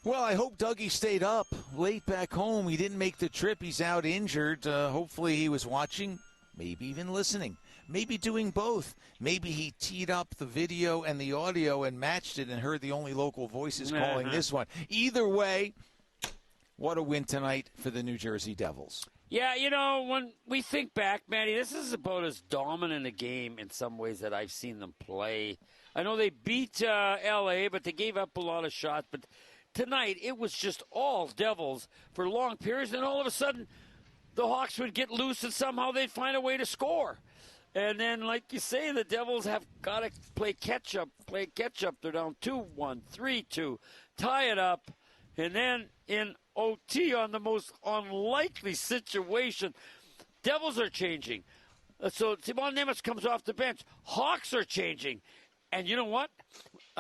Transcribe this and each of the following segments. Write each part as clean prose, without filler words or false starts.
Well, I hope Dougie stayed up late back home. He didn't make the trip. He's out injured. Hopefully he was watching, maybe even listening, maybe doing both. Maybe he teed up the video and the audio and matched it and heard the only local voices calling this one. Either way, what a win tonight for the New Jersey Devils. Yeah, you know, when we think back, Matty, this is about as dominant a game in some ways that I've seen them play. I know they beat L.A., but they gave up a lot of shots. But tonight, it was just all Devils for long periods. And all of a sudden, the Hawks would get loose and somehow they'd find a way to score. And then, like you say, the Devils have got to play catch-up. They're down 2-1, 3-2, tie it up. And then in OT on the most unlikely situation, Devils are changing. So Simon Nemec comes off the bench. Hawks are changing. And you know what?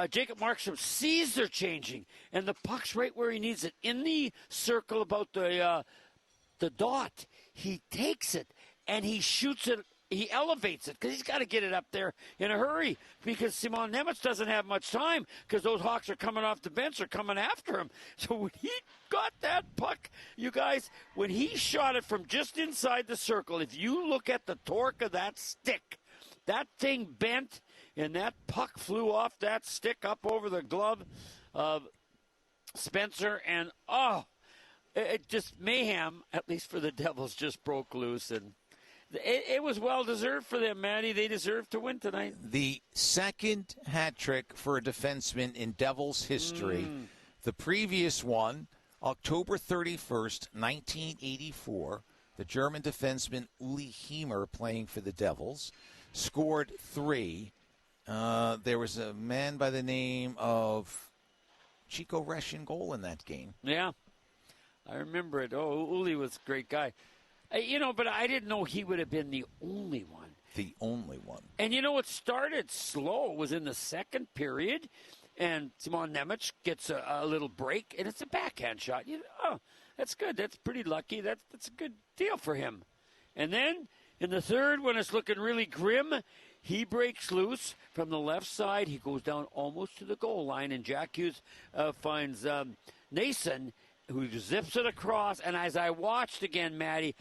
Jacob Markstrom sees they're changing. And the puck's right where he needs it. In the circle about the dot, he takes it and he shoots it. He elevates it because he's got to get it up there in a hurry because Simon Nemec doesn't have much time because those Hawks are coming off the bench or coming after him. So when he got that puck, you guys, when he shot it from just inside the circle, if you look at the torque of that stick, that thing bent and that puck flew off that stick up over the glove of Spencer. And, it just mayhem, at least for the Devils, just broke loose. And it was well-deserved for them, Matty. They deserved to win tonight. The second hat trick for a defenseman in Devils history. The previous one, October 31st, 1984, the German defenseman Uli Hiemer, playing for the Devils, scored 3. There was a man by the name of Chico Resch in goal in that game. Yeah, I remember it. Oh, Uli was a great guy. But I didn't know he would have been the only one. The only one. And it started slow. It was in the second period, and Simon Nemec gets a little break, and it's a backhand shot. That's good. That's pretty lucky. That's a good deal for him. And then in the third, when it's looking really grim, he breaks loose from the left side. He goes down almost to the goal line, and Jack Hughes finds Nason, who zips it across. And as I watched again, Matty,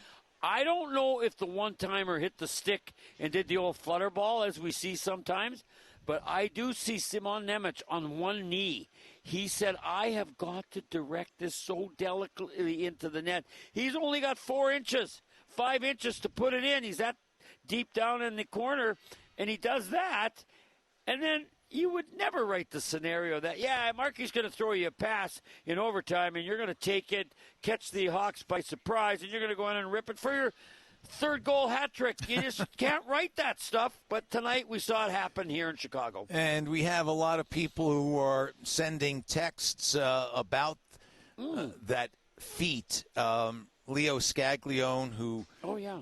I don't know if the one-timer hit the stick and did the old flutter ball, as we see sometimes, but I do see Simon Nemec on one knee. He said, I have got to direct this so delicately into the net. He's only got 4 inches, 5 inches to put it in. He's that deep down in the corner, and he does that. And then you would never write the scenario that, Markey's going to throw you a pass in overtime, and you're going to take it, catch the Hawks by surprise, and you're going to go in and rip it for your third goal hat trick. You just can't write that stuff. But tonight we saw it happen here in Chicago. And we have a lot of people who are sending texts about that feat. Leo Scaglione, who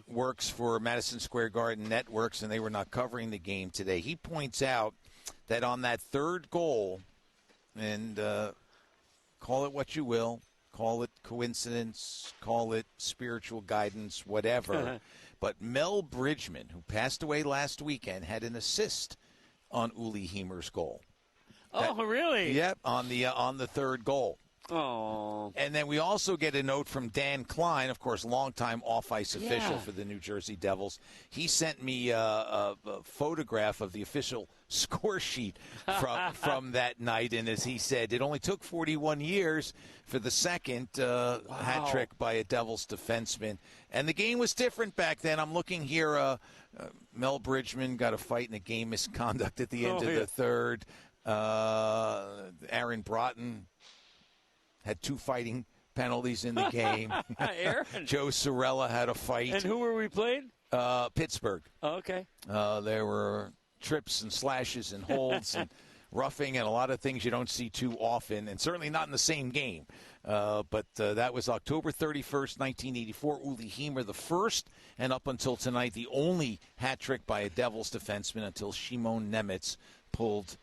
works for Madison Square Garden Networks, and they were not covering the game today. He points out that on that third goal, and call it what you will, call it coincidence, call it spiritual guidance, whatever, but Mel Bridgman, who passed away last weekend, had an assist on Uli Hiemer's goal. Really? Yep, on the third goal. Oh. And then we also get a note from Dan Klein, of course, longtime off-ice official for the New Jersey Devils. He sent me a photograph of the official score sheet from that night. And as he said, it only took 41 years for the second hat trick by a Devils defenseman. And the game was different back then. I'm looking here. Mel Bridgman got a fight in a game misconduct at the end of the third. Aaron Broughton had 2 fighting penalties in the game. Joe Sorella had a fight. And who were we playing? Pittsburgh. Oh, okay. There were trips and slashes and holds and roughing and a lot of things you don't see too often, and certainly not in the same game. But that was October 31st, 1984. Uli Hiemer, the first, and up until tonight, the only hat trick by a Devils defenseman until Simon Nemec pulled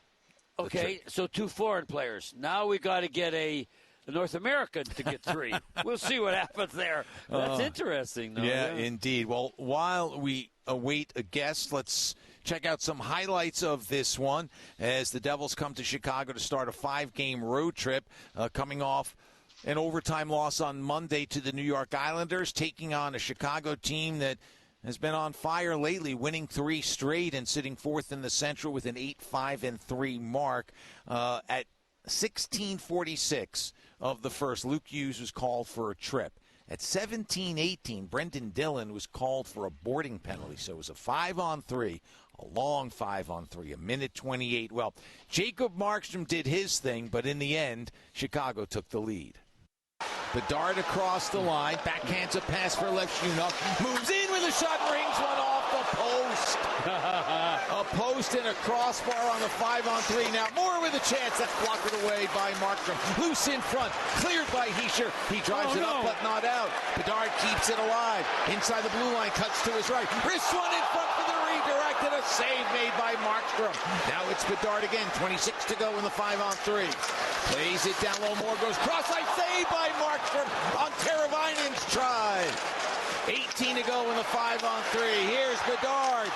the trick. So 2 foreign players. Now we got to get a North American to get 3. We'll see what happens there. That's interesting, though. Yeah, indeed. Well, while we await a guest, let's check out some highlights of this one as the Devils come to Chicago to start a 5-game road trip, coming off an overtime loss on Monday to the New York Islanders, taking on a Chicago team that has been on fire lately, winning 3 straight and sitting fourth in the Central with an 8-5-3 mark. At 16:46 of the first, Luke Hughes was called for a trip. At 17:18, Brendan Dillon was called for a boarding penalty. So it was a 5-on-3, a long 5-on-3, a minute 28. Well, Jacob Markstrom did his thing, but in the end, Chicago took the lead. The dart across the line, backhands a pass for Lefschunov, moves in with a shot, rings one off the post. A post and a crossbar on the 5-on-3. Now Moore with a chance. That's blocked away by Markstrom. Loose in front, cleared by Hischier. He drives it up, but not out. Bedard keeps it alive. Inside the blue line, cuts to his right. Wrist one in front for the redirect, and a save made by Markstrom. Now it's Bedard again. 26 to go in the 5-on-3. Plays it down low. Moore goes cross-ice, save by Markstrom on Teravainen's try. 18 to go in the 5-on-3. Here's Bedard.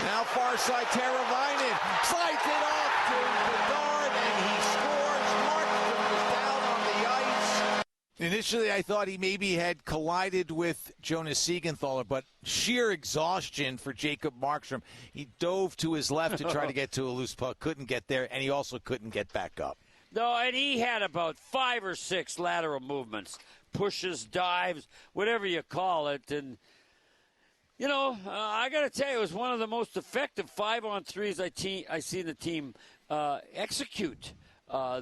Now far side, Teravainen slides it off to Bedard, and he scores. Markstrom was down on the ice. Initially, I thought he maybe had collided with Jonas Siegenthaler, but sheer exhaustion for Jacob Markstrom. He dove to his left to try to get to a loose puck, couldn't get there, and he also couldn't get back up. No, and he had about 5 or 6 lateral movements, pushes, dives, whatever you call it. And, you know, I got to tell you, it was one of the most effective 5-on-3s I seen the team execute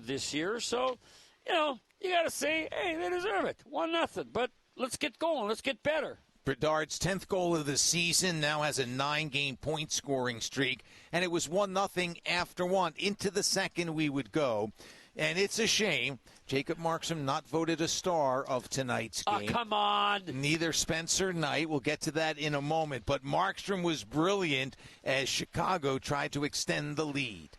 this year. So, you know, you got to say, hey, they deserve it. 1-0. But let's get going. Let's get better. Bedard's 10th goal of the season, now has a 9-game point-scoring streak, and it was 1-0 after one. Into the second we would go, and it's a shame. Jacob Markstrom not voted a star of tonight's game. Oh, come on. Neither Spencer Knight. We'll get to that in a moment. But Markstrom was brilliant as Chicago tried to extend the lead.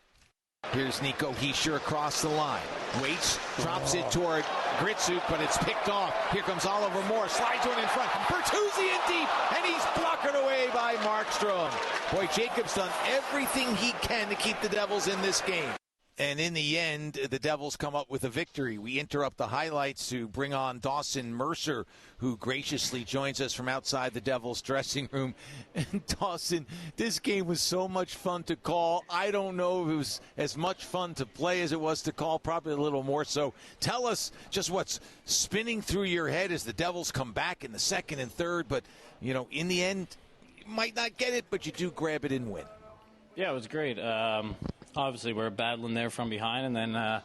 Here's Nico Hischier across the line. Waits, drops it toward Gritsuk, but it's picked off. Here comes Oliver Moore, slides one in front. Bertuzzi in deep, and he's blocked away by Markstrom. Boy, Jacob's done everything he can to keep the Devils in this game. And in the end, the Devils come up with a victory. We interrupt the highlights to bring on Dawson Mercer, who graciously joins us from outside the Devils dressing room. And Dawson, this game was so much fun to call. I don't know if it was as much fun to play as it was to call, probably a little more so. Tell us just what's spinning through your head as the Devils come back in the second and third. But, you know, in the end, you might not get it, but you do grab it and win. Yeah, it was great. Obviously, we're battling there from behind, and then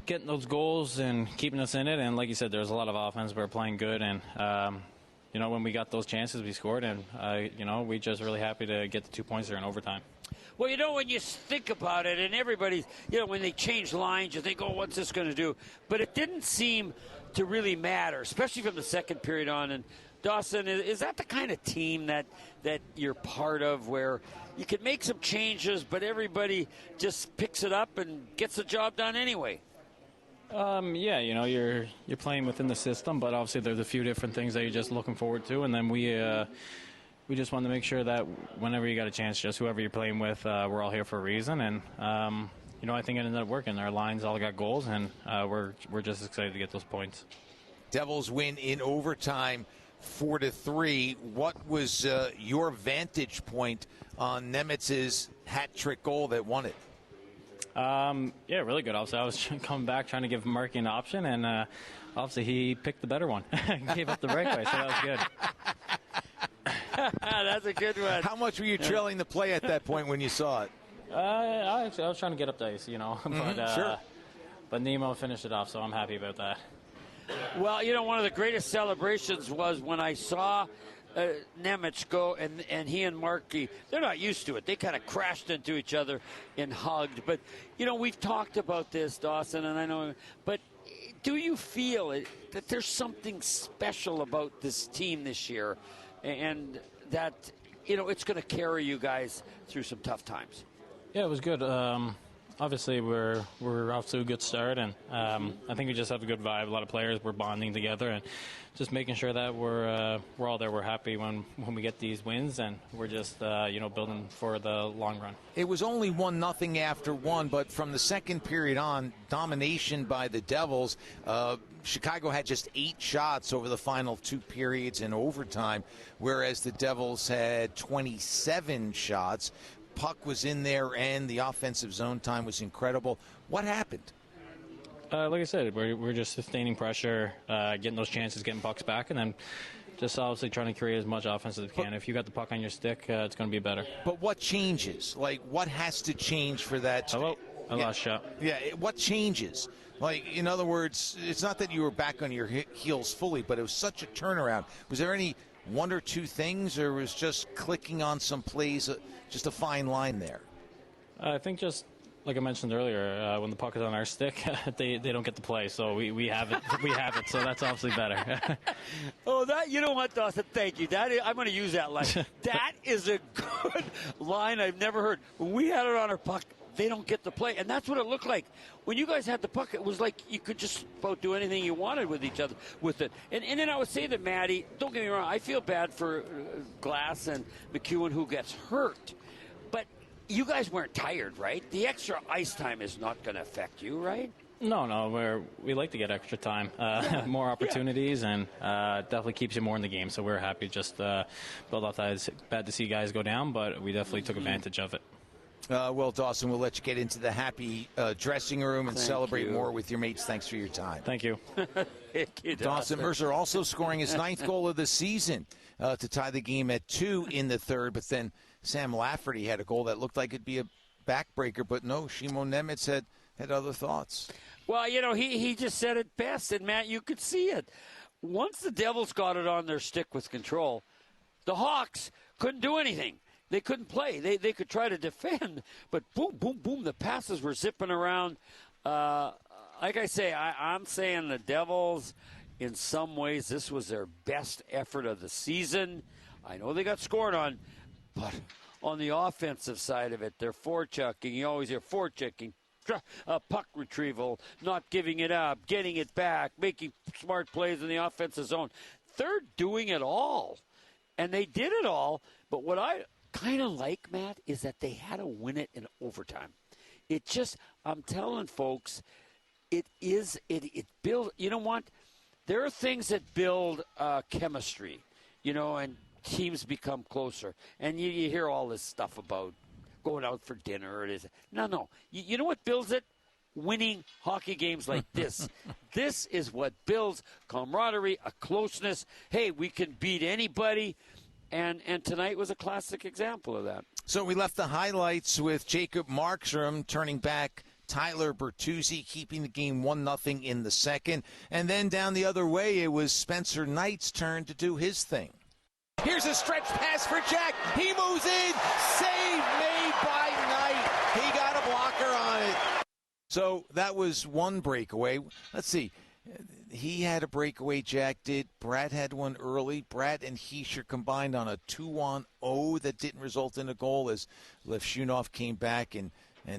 getting those goals and keeping us in it. And like you said, there's a lot of offense. We're playing good, and you know, when we got those chances, we scored, and you know, we just really happy to get the 2 points there in overtime. Well, you know, when you think about it, and everybody, you know, when they change lines, you think, oh, what's this going to do? But it didn't seem to really matter, especially from the second period on. And Dawson, is that the kind of team that you're part of, where you can make some changes, but everybody just picks it up and gets the job done anyway? Yeah, you know, you're playing within the system, but obviously there's a few different things that you're just looking forward to, and then we just want to make sure that whenever you got a chance, just whoever you're playing with, we're all here for a reason, and you know, I think it ended up working. Our lines all got goals, and we're just excited to get those points. Devils win in overtime, 4-3. What was your vantage point on Nemitz's hat trick goal that won it? Yeah, really good. Obviously, I was coming back trying to give Marky an option, and obviously he picked the better one. Gave up the breakaway, so that was good. That's a good one. How much were you trailing the play at that point when you saw it? I was trying to get up the ice, you know. But, sure. But Nemo finished it off, so I'm happy about that. Well, you know, one of the greatest celebrations was when I saw Nemitz go, and he and Markey, they're not used to it. They kind of crashed into each other and hugged. But, you know, we've talked about this, Dawson, and I know, but do you feel that there's something special about this team this year, and that, you know, it's going to carry you guys through some tough times? Yeah, it was good. obviously we're off to a good start, and I think we just have a good vibe. A lot of players, we're bonding together, and just making sure that we're all there. We're happy when we get these wins, and we're just building for the long run. It was only 1-0 after one, but from the second period on, domination by the Devils. Chicago had just 8 shots over the final 2 periods in overtime, whereas the Devils had 27 shots. Puck was in there, and the offensive zone time was incredible. What happened? Like I said, we're just sustaining pressure, getting those chances, getting pucks back, and then just obviously trying to create as much offense as we can. If you got the puck on your stick, it's going to be better. But what changes? Like, what has to change for that? Hello? I lost shot. Yeah, what changes? Like, in other words, it's not that you were back on your heels fully, but it was such a turnaround. Was there any 1 or 2 things, or was just clicking on some plays, just a fine line there? I think just like I mentioned earlier, when the puck is on our stick, they don't get to play. So we have it. We have it. So that's obviously better. Oh, that, you know what, Dawson? Thank you. I'm going to use that line. That is a good line I've never heard. When we had it on our puck, they don't get to play, and that's what it looked like. When you guys had the puck, it was like you could just about do anything you wanted with each other with it. And then I would say that, Maddie, don't get me wrong, I feel bad for Glass and McEwen who gets hurt. But you guys weren't tired, right? The extra ice time is not going to affect you, right? No, we like to get extra time, more opportunities, and definitely keeps you more in the game. So we're happy just build off that. It's bad to see guys go down, but we definitely took advantage of it. Well, Dawson, we'll let you get into the happy dressing room and celebrate more with your mates. Thanks for your time. Thank you. Thank you, Dawson Mercer also scoring his 9th goal of the season to tie the game at 2 in the third. But then Sam Lafferty had a goal that looked like it'd be a backbreaker. But no, Shimon Nemec had other thoughts. Well, he just said it best. And, Matt, you could see it. Once the Devils got it on their stick with control, the Hawks couldn't do anything. They couldn't play. They could try to defend, but boom, boom, boom, the passes were zipping around. Like I say, I'm saying the Devils, in some ways, this was their best effort of the season. I know they got scored on, but on the offensive side of it, they're forechecking. You always hear forechecking, puck retrieval, not giving it up, getting it back, making smart plays in the offensive zone. They're doing it all, and they did it all, but what I kind of like, Matt, is that they had to win it in overtime. It just, I'm telling folks, it builds, you know what? There are things that build chemistry, and teams become closer. And you hear all this stuff about going out for dinner. No. You know what builds it? Winning hockey games like this. This is what builds camaraderie, a closeness. Hey, we can beat anybody. And tonight was a classic example of that. So we left the highlights with Jacob Markstrom turning back Tyler Bertuzzi, keeping the game 1-0 in the second. And then down the other way, it was Spencer Knight's turn to do his thing. Here's a stretch pass for Jack. He moves in. Save made by Knight. He got a blocker on it. So that was one breakaway. Let's see. He had a breakaway, Jack did. Brad had one early. Brad and Hischier combined on a 2-on-0 that didn't result in a goal as Levshunov came back and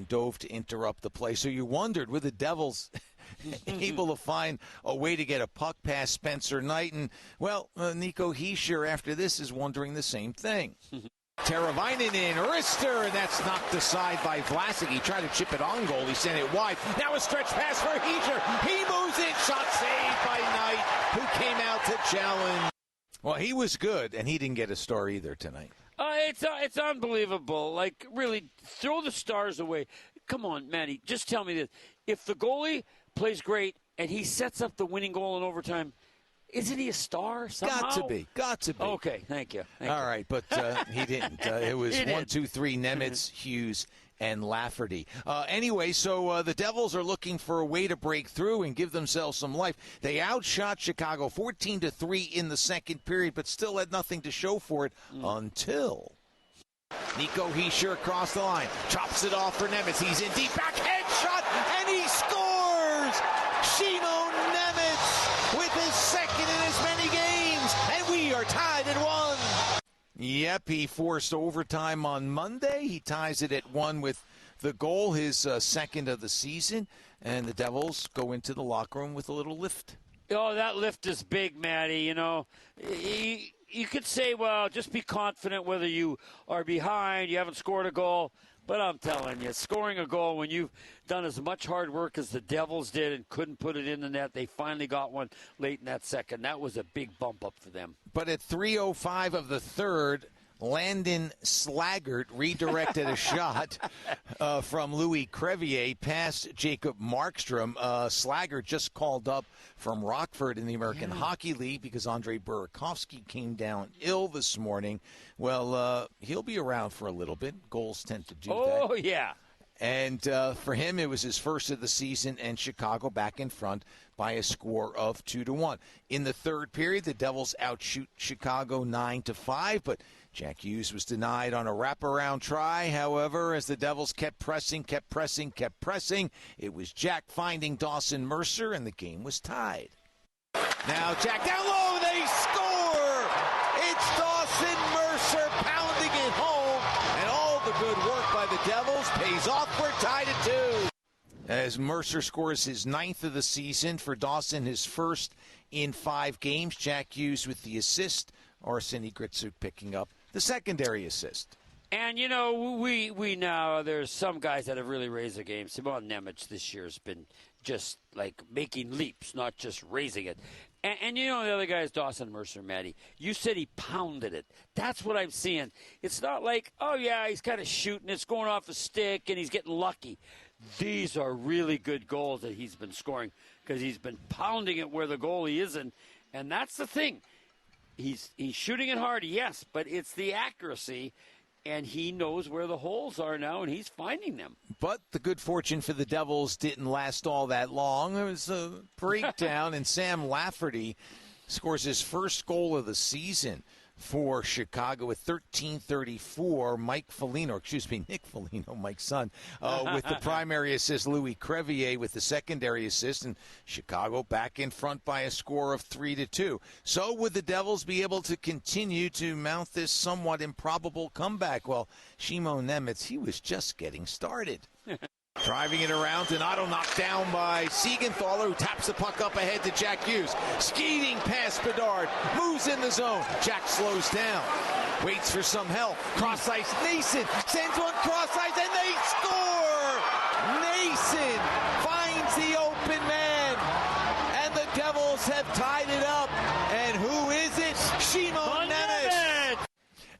dove to interrupt the play. So you wondered, were the Devils able to find a way to get a puck past Spencer Knight? And, well, Nico Hischier after this is wondering the same thing. Teravainen in, Rister, and that's knocked aside by Vlasic. He tried to chip it on goal. He sent it wide. Now a stretch pass for Hischier. He moves in. Shot saved by Knight, who came out to challenge. Well, he was good, and he didn't get a star either tonight. It's unbelievable. Like, really, throw the stars away. Come on, Manny, just tell me this. If the goalie plays great and he sets up the winning goal in overtime, isn't he a star somehow? Got to be. Okay, thank you. All right, but he didn't. It was 1, 2, 3, Nemec, Hughes, and Lafferty. Anyway, so the Devils are looking for a way to break through and give themselves some life. They outshot Chicago 14-3 in the second period, but still had nothing to show for it until Nico Hischier across the line. Chops it off for Nemec. He's in deep, backhand shot, and he scores! Shimon Nemec with his second in as many games, and we are tied at 1. Yep, he forced overtime on Monday. He ties it at 1 with the goal, his second of the season, and the Devils go into the locker room with a little lift. Oh, that lift is big, Matty. You know, you could say, well, just be confident whether you are behind, you haven't scored a goal. But I'm telling you, scoring a goal when you've done as much hard work as the Devils did and couldn't put it in the net, they finally got one late in that second. That was a big bump up for them. But at 3:05 of the third, Landon Slaggert redirected a shot from Louis Crevier past Jacob Markstrom. Slaggert just called up from Rockford in the American Hockey League because Andrei Burakovsky came down ill this morning. Well, he'll be around for a little bit. Goals tend to do that. Oh, yeah. And for him, it was his first of the season, and Chicago back in front by a score of 2-1. In the third period, the Devils outshoot Chicago 9-5, but Jack Hughes was denied on a wraparound try. However, as the Devils kept pressing, it was Jack finding Dawson Mercer, and the game was tied. Now Jack down low, they score! It's Dawson Mercer pounding it home, and all the good work by the Devils pays off. We're tied at 2. As Mercer scores his 9th of the season, for Dawson his first in 5 games. Jack Hughes with the assist, Arseny Gritsuk picking up the secondary assist. And, you know, we now, there's some guys that have really raised the game. Simon Nemec this year has been just like making leaps, not just raising it. And you know, the other guy is Dawson Mercer, Matty. You said he pounded it. That's what I'm seeing. It's not like, oh, yeah, he's kind of shooting. It's going off a stick, and he's getting lucky. These are really good goals that he's been scoring because he's been pounding it where the goalie isn't. And that's the thing. He's shooting it hard, yes, but it's the accuracy, and he knows where the holes are now, and he's finding them. But the good fortune for the Devils didn't last all that long. There was a breakdown, and Sam Lafferty scores his first goal of the season for Chicago at 13:34. Nick Foligno, Mike's son, with the primary assist. Louis Crevier with the secondary assist, and Chicago back in front by a score of 3-2. So would the Devils be able to continue to mount this somewhat improbable comeback? Well, Shimon Nemec, he was just getting started. Driving it around, Donato knocked down by Siegenthaler, who taps the puck up ahead to Jack Hughes. Skating past Bedard, moves in the zone. Jack slows down, waits for some help. Cross ice, Nason sends one cross ice, and they score! Nason finds the open man, and the Devils have tied it up. And who is it? Shimon Nemec.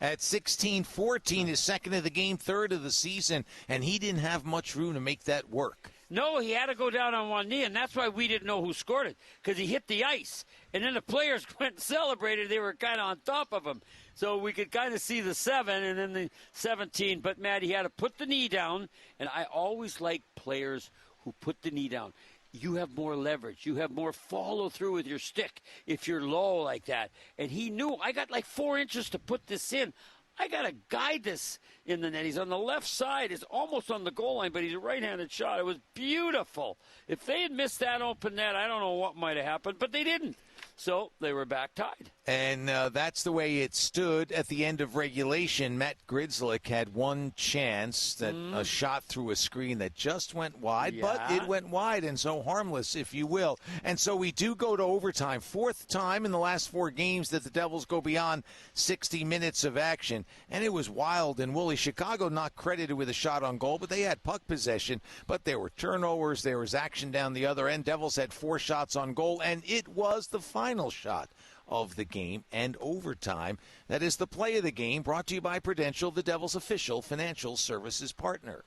At 16-14, his second of the game, third of the season, and he didn't have much room to make that work. No, he had to go down on one knee, and that's why we didn't know who scored it, because he hit the ice. And then the players went and celebrated. They were kind of on top of him. So we could kind of see the 7 and then the 17. But, Matt, he had to put the knee down, and I always like players who put the knee down. You have more leverage. You have more follow-through with your stick if you're low like that. And he knew, I got like 4 inches to put this in. I got to guide this in the net. He's on the left side. It's almost on the goal line, but he's a right-handed shot. It was beautiful. If they had missed that open net, I don't know what might have happened, but they didn't. So they were back tied. And that's the way it stood at the end of regulation. Matt Grzelcyk had one chance, that a shot through a screen that just went wide, but it went wide, and so harmless, if you will. And so we do go to overtime. 4th time in the last 4 games that the Devils go beyond 60 minutes of action. And it was wild and woolly. Chicago not credited with a shot on goal, but they had puck possession. But there were turnovers. There was action down the other end. Devils had 4 shots on goal, and it was the final shot of the game and overtime. That is the play of the game, brought to you by Prudential, the Devils' official financial services partner.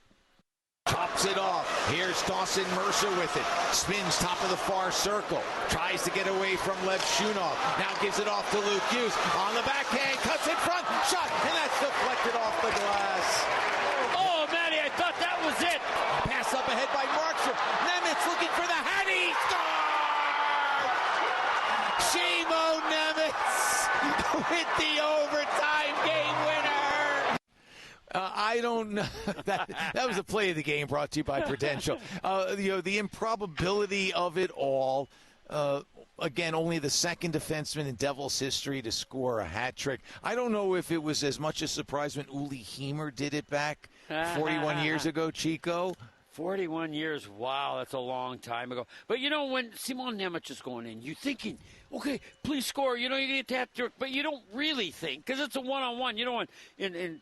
Chops it off. Here's Dawson Mercer with it. Spins top of the far circle. Tries to get away from Lev Shunov. Now gives it off to Luke Hughes. On the backhand, cuts in front. Shot, and that's deflected off the glass. Oh, Matty, I thought that was it. Pass up ahead by Markstrom. Nemec looking for the hat. He scores! Shimon Nemec with the overtime game winner. I don't know. That was a play of the game brought to you by Prudential. The improbability of it all. again, only the second defenseman in Devils history to score a hat trick. I don't know if it was as much a surprise when Uli Heimer did it back 41 years ago, Chico. 41 years, wow, that's a long time ago. But, when Simon Nemec is going in, you're thinking, okay, please score. You get that trick, but you don't really think because it's a one-on-one. In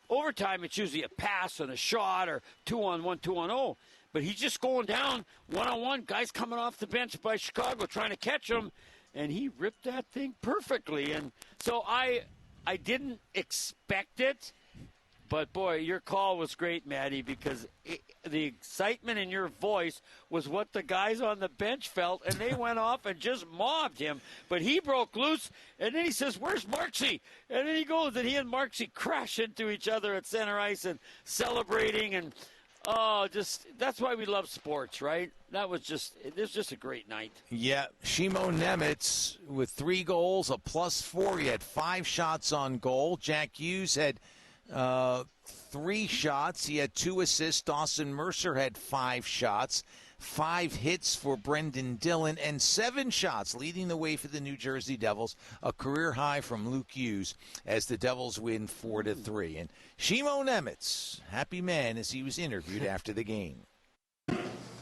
overtime, it's usually a pass and a shot or 2-on-1, 2-on-0. But he's just going down one-on-one. Guys coming off the bench by Chicago trying to catch him, and he ripped that thing perfectly. And so I didn't expect it. But, boy, your call was great, Maddie, because the excitement in your voice was what the guys on the bench felt, and they went off and just mobbed him. But he broke loose, and then he says, where's Marksy? And then he goes, and he and Marksy crash into each other at center ice and celebrating. And, that's why we love sports, right? It was just a great night. Yeah, Shimon Nemec with 3 goals, a +4. He had 5 shots on goal. Jack Hughes had 3 shots. He had 2 assists. Dawson Mercer had 5 shots, 5 hits for Brendan Dillon, and 7 shots, leading the way for the New Jersey Devils. A career high from Luke Hughes as the Devils win 4-3. And Shimon Nemec, happy man as he was interviewed after the game.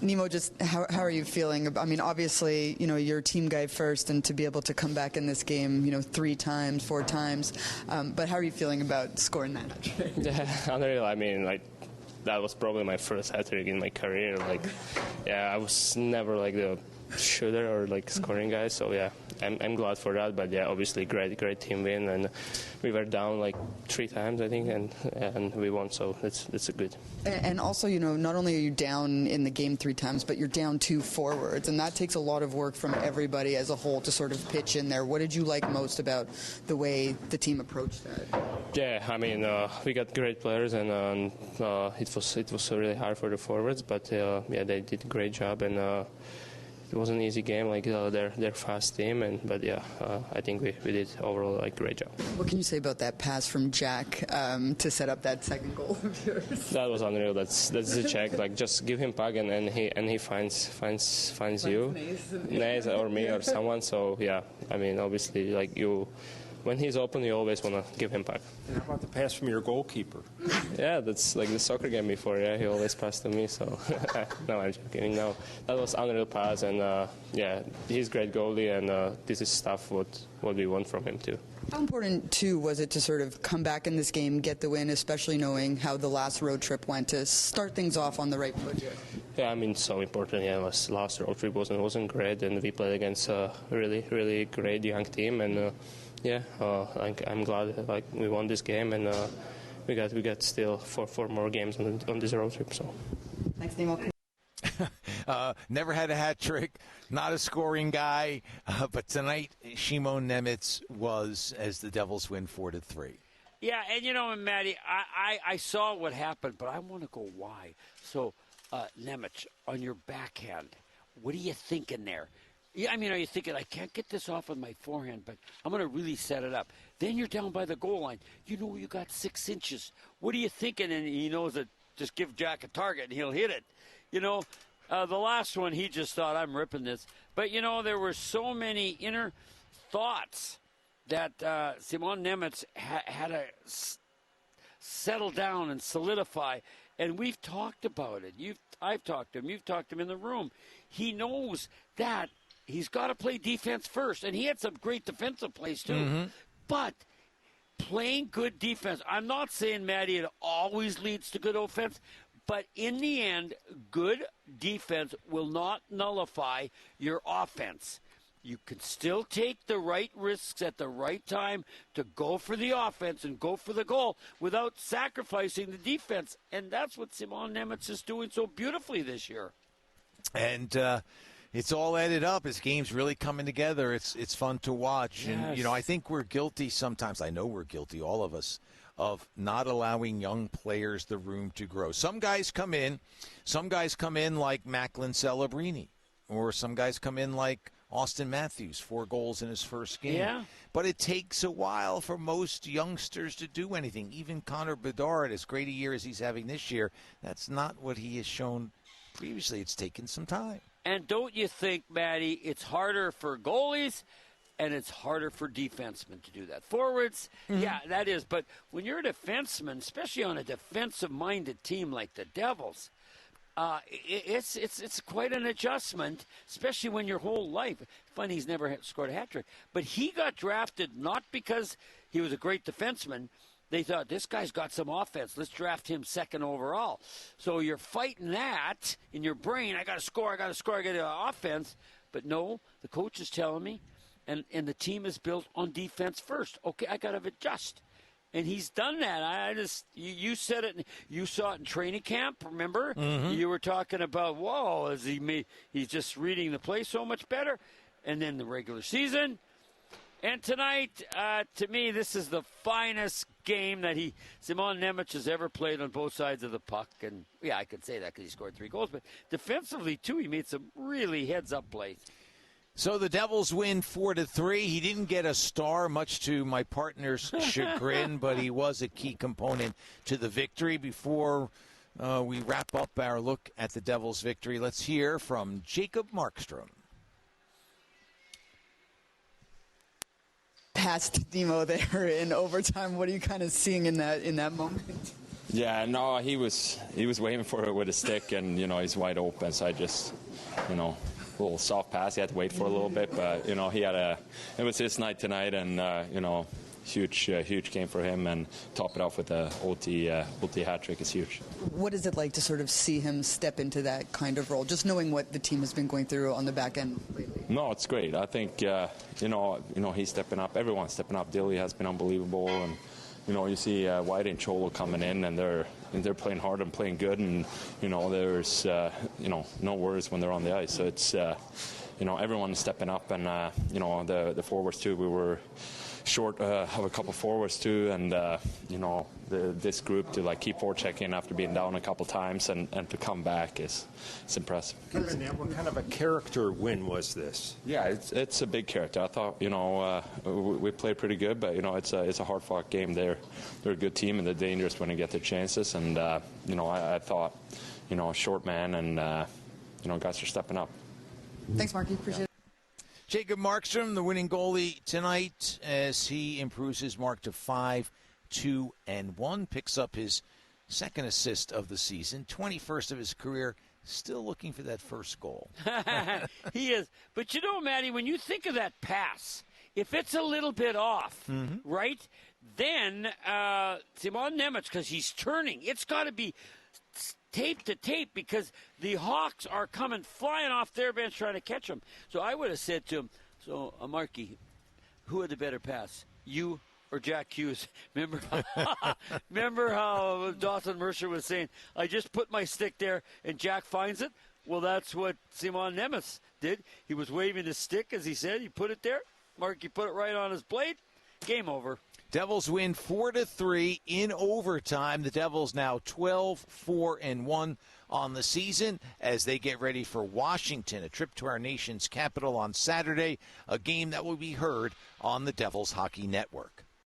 Nemo, just how are you feeling? I mean, obviously, you're a team guy first, and to be able to come back in this game, 3 times, 4 times. But how are you feeling about scoring that hat trick? Yeah, unreal. I mean, that was probably my first hat trick in my career. I was never the shooter or scoring guy. So yeah, I'm glad for that. But yeah, obviously great team win, and we were down 3 times I think, and we won. So it's a good. And also, not only are you down in the game 3 times, but you're down 2 forwards, and that takes a lot of work from everybody as a whole to sort of pitch in there. What did you like most about the way the team approached that? Yeah, I mean, we got great players, and it was really hard for the forwards, but yeah, they did a great job, and. It was an easy game, their fast team, but yeah, I think we did overall a great job. What can you say about that pass from Jack to set up that second goal of yours? That was unreal. That's the check. Just give him puck and he finds you, Nays or me or someone. So yeah, I mean obviously when he's open, you always want to give him puck. And how about the pass from your goalkeeper? Yeah, that's like the soccer game before. Yeah, he always passed to me. So no, I'm joking. No, that was unreal pass, and yeah, he's a great goalie, and this is stuff what we want from him too. How important too was it to sort of come back in this game, get the win, especially knowing how the last road trip went, to start things off on the right foot? Yeah, I mean, so important. Yeah, last road trip wasn't great, and we played against a really great young team, and. Yeah, I'm glad we won this game, and we got still four more games on this road trip. So, thanks, Nemo. Never had a hat trick, not a scoring guy, but tonight Shimon Nemec was, as the Devils win 4-3. Yeah, and Maddie, I saw what happened, but I want to go why. So, Nemec, on your backhand, what are you thinking there? Yeah, I mean, are you thinking, I can't get this off with my forehand, but I'm going to really set it up. Then you're down by the goal line. You know you got 6 inches. What are you thinking? And he knows that just give Jack a target and he'll hit it. The last one, he just thought, I'm ripping this. But, there were so many inner thoughts that Simon Nemec had to settle down and solidify. And we've talked about it. I've talked to him. You've talked to him in the room. He knows that he's got to play defense first, and he had some great defensive plays too. Mm-hmm. But playing good defense, I'm not saying, Maddie, it always leads to good offense, but in the end, good defense will not nullify your offense. You can still take the right risks at the right time to go for the offense and go for the goal without sacrificing the defense, and that's what Simon Nemec is doing so beautifully this year. And it's all added up. His game's really coming together. It's fun to watch. Yes. And, I think we're guilty sometimes. I know we're guilty, all of us, of not allowing young players the room to grow. Some guys come in like Macklin Celebrini, or some guys come in like Austin Matthews, 4 goals in his first game. Yeah. But it takes a while for most youngsters to do anything. Even Connor Bedard, as great a year as he's having this year, that's not what he has shown previously. It's taken some time. And don't you think, Matty, it's harder for goalies and it's harder for defensemen to do that? Forwards, yeah, that is. But when you're a defenseman, especially on a defensive-minded team like the Devils, it's quite an adjustment, especially when your whole life. Funny, he's never scored a hat trick, but he got drafted not because he was a great defenseman. They thought, this guy's got some offense. Let's draft him second overall. So you're fighting that in your brain. I got to score, I got to get an offense. But no, the coach is telling me, and the team is built on defense first. Okay, I got to adjust. And he's done that. You said it. You saw it in training camp. Remember, you were talking about, whoa, he's just reading the play so much better. And then the regular season, and tonight, to me, this is the finest game that Simon Nemec has ever played on both sides of the puck. And yeah, I could say that because he scored 3 goals, but defensively too, he made some really heads-up plays. So the Devils win 4-3. He didn't get a star, much to my partner's chagrin, but he was a key component to the victory. Before we wrap up our look at the Devils' victory, let's hear from Jacob Markstrom. Past Demo there in overtime. What are you kind of seeing in that moment? Yeah, no, he was waiting for it with a stick, and he's wide open. So I just, a little soft pass. He had to wait for a little bit, but it was his night tonight, and huge game for him, and top it off with a OT hat trick is huge. What is it like to sort of see him step into that kind of role, just knowing what the team has been going through on the back end lately? No, it's great. I think he's stepping up. Everyone's stepping up. Dilly has been unbelievable, and you see White and Cholo coming in, and they're playing hard and playing good, and there's no worries when they're on the ice. So it's everyone's stepping up, and the forwards too. We were short of a couple forwards too, and this group to keep forechecking after being down a couple times and to come back is impressive. What kind of a character win was this? Yeah, it's a big character. I thought we played pretty good, but it's a hard fought game. They're a good team and they're dangerous when they get their chances, and I thought short man and guys are stepping up. Thanks, Marky. Appreciate it. Jacob Markstrom, the winning goalie tonight, as he improves his mark to 5-2-1, picks up his second assist of the season, 21st of his career, still looking for that first goal. He is. But Matty, when you think of that pass, if it's a little bit off, right, then Simon Nemec, because he's turning, it's got to be tape to tape because the Hawks are coming flying off their bench trying to catch him. So I would have said to him, Marky, who had the better pass, you or Jack Hughes? Remember how Dawson Mercer was saying, I just put my stick there and Jack finds it? Well, that's what Simon Nemec did. He was waving his stick, as he said. He put it there. Marky put it right on his blade. Game over. Devils win 4-3 in overtime. The Devils now 12-4-1 on the season as they get ready for Washington, a trip to our nation's capital on Saturday, a game that will be heard on the Devils Hockey Network.